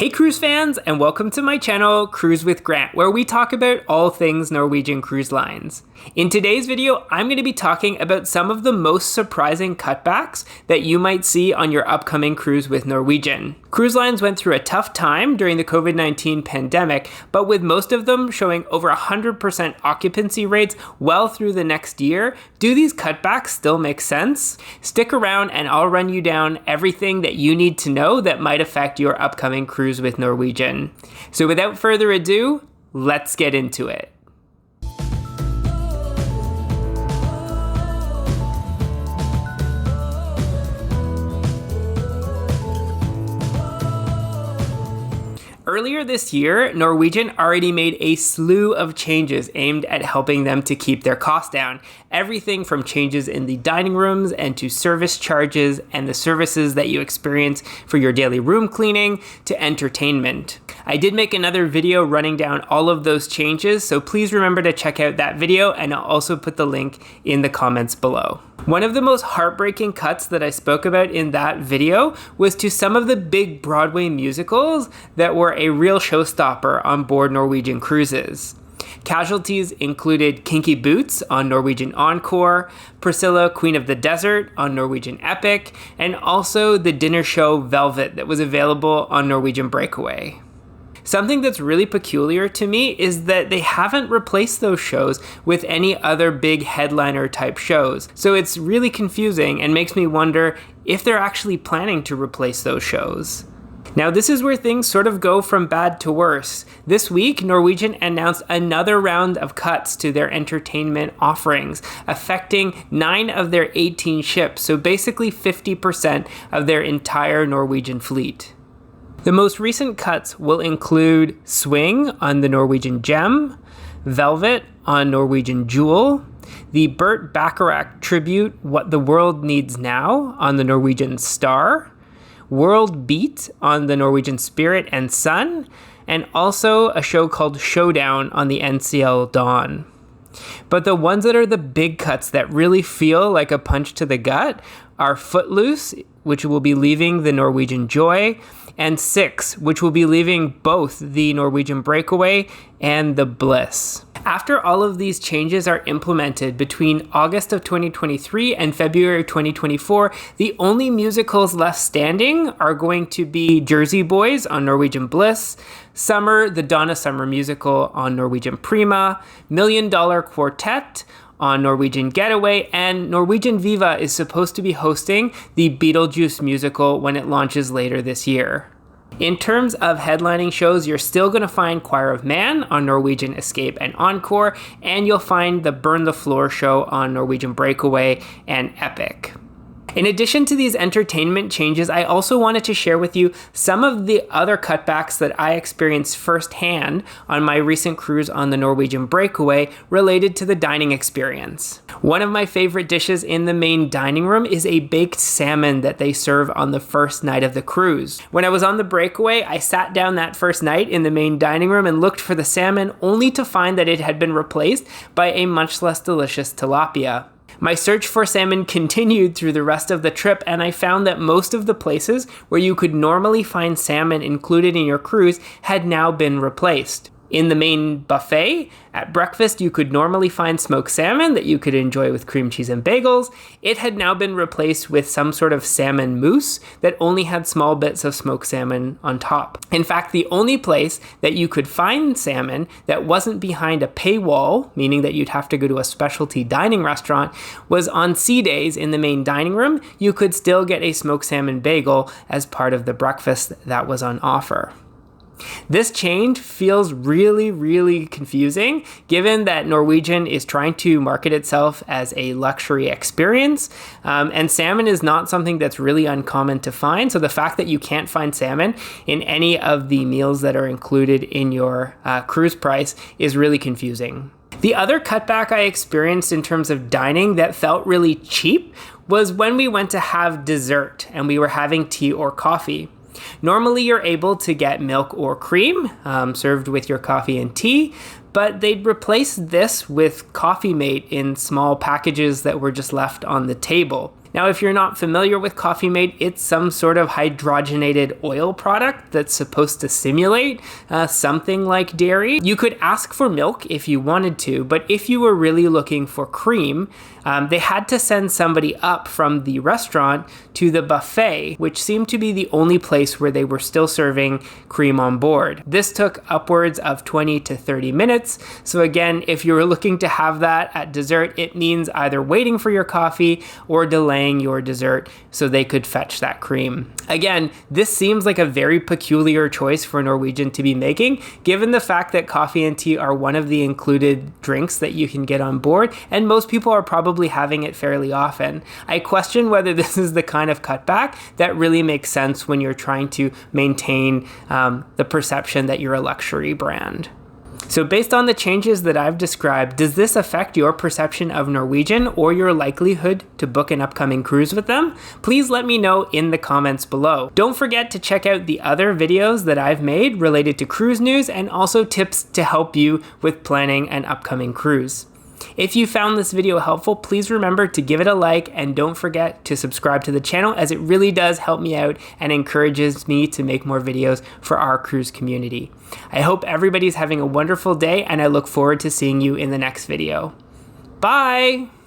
Hey cruise fans, and welcome to my channel, Cruise with Grant, where we talk about all things Norwegian Cruise Lines. In today's video, I'm going to be talking about some of the most surprising cutbacks that you might see on your upcoming cruise with Norwegian. Cruise lines went through a tough time during the COVID-19 pandemic, but with most of them showing over 100% occupancy rates well through the next year, do these cutbacks still make sense? Stick around and I'll run you down everything that you need to know that might affect your upcoming cruise with Norwegian. So without further ado, let's get into it. Earlier this year, Norwegian already made a slew of changes aimed at helping them to keep their costs down. Everything from changes in the dining rooms and to service charges and the services that you experience for your daily room cleaning to entertainment. I did make another video running down all of those changes, so please remember to check out that video, and I'll also put the link in the comments below. One of the most heartbreaking cuts that I spoke about in that video was to some of the big Broadway musicals that were a real showstopper on board Norwegian cruises. Casualties included Kinky Boots on Norwegian Encore, Priscilla, Queen of the Desert on Norwegian Epic, and also the dinner show Velvet that was available on Norwegian Breakaway. Something that's really peculiar to me is that they haven't replaced those shows with any other big headliner type shows. So it's really confusing and makes me wonder if they're actually planning to replace those shows. Now this is where things sort of go from bad to worse. This week, Norwegian announced another round of cuts to their entertainment offerings, affecting 9 of their 18 ships, so basically 50% of their entire Norwegian fleet. The most recent cuts will include Swing on the Norwegian Gem, Velvet on Norwegian Jewel, the Burt Bacharach tribute What the World Needs Now on the Norwegian Star, World Beat on the Norwegian Spirit and Sun, and also a show called Showdown on the NCL Dawn. But the ones that are the big cuts that really feel like a punch to the gut are Footloose, which will be leaving the Norwegian Joy, and 6, which will be leaving both the Norwegian Breakaway and the Bliss. After all of these changes are implemented between August of 2023 and February 2024, the only musicals left standing are going to be Jersey Boys on Norwegian Bliss, Summer, the Donna Summer musical on Norwegian Prima, $1 Million Quartet on Norwegian Getaway, and Norwegian Viva is supposed to be hosting the Beetlejuice musical when it launches later this year. In terms of headlining shows, you're still going to find Choir of Man on Norwegian Escape and Encore, and you'll find the Burn the Floor show on Norwegian Breakaway and Epic. In addition to these entertainment changes, I also wanted to share with you some of the other cutbacks that I experienced firsthand on my recent cruise on the Norwegian Breakaway related to the dining experience. One of my favorite dishes in the main dining room is a baked salmon that they serve on the first night of the cruise. When I was on the Breakaway, I sat down that first night in the main dining room and looked for the salmon, only to find that it had been replaced by a much less delicious tilapia. My search for salmon continued through the rest of the trip, and I found that most of the places where you could normally find salmon included in your cruise had now been replaced. In the main buffet, at breakfast, you could normally find smoked salmon that you could enjoy with cream cheese and bagels. It had now been replaced with some sort of salmon mousse that only had small bits of smoked salmon on top. In fact, the only place that you could find salmon that wasn't behind a paywall, meaning that you'd have to go to a specialty dining restaurant, was on sea days in the main dining room. You could still get a smoked salmon bagel as part of the breakfast that was on offer. This change feels really confusing, given that Norwegian is trying to market itself as a luxury experience, and salmon is not something that's really uncommon to find. So the fact that you can't find salmon in any of the meals that are included in your cruise price is really confusing. The other cutback I experienced in terms of dining that felt really cheap was when we went to have dessert and we were having tea or coffee. Normally you're able to get milk or cream served with your coffee and tea, but they'd replace this with Coffee Mate in small packages that were just left on the table. Now, if you're not familiar with Coffee Mate, it's some sort of hydrogenated oil product that's supposed to simulate something like dairy. You could ask for milk if you wanted to, but if you were really looking for cream, they had to send somebody up from the restaurant to the buffet, which seemed to be the only place where they were still serving cream on board. This took upwards of 20 to 30 minutes. So again, if you were looking to have that at dessert, it means either waiting for your coffee or delaying your dessert so they could fetch that cream. Again, this seems like a very peculiar choice for Norwegian to be making, given the fact that coffee and tea are one of the included drinks that you can get on board, and most people are probably having it fairly often. I question whether this is the kind of cutback that really makes sense when you're trying to maintain the perception that you're a luxury brand. So based on the changes that I've described, does this affect your perception of Norwegian or your likelihood to book an upcoming cruise with them? Please let me know in the comments below. Don't forget to check out the other videos that I've made related to cruise news and also tips to help you with planning an upcoming cruise. If you found this video helpful, please remember to give it a like and don't forget to subscribe to the channel, as it really does help me out and encourages me to make more videos for our cruise community. I hope everybody's having a wonderful day, and I look forward to seeing you in the next video. Bye!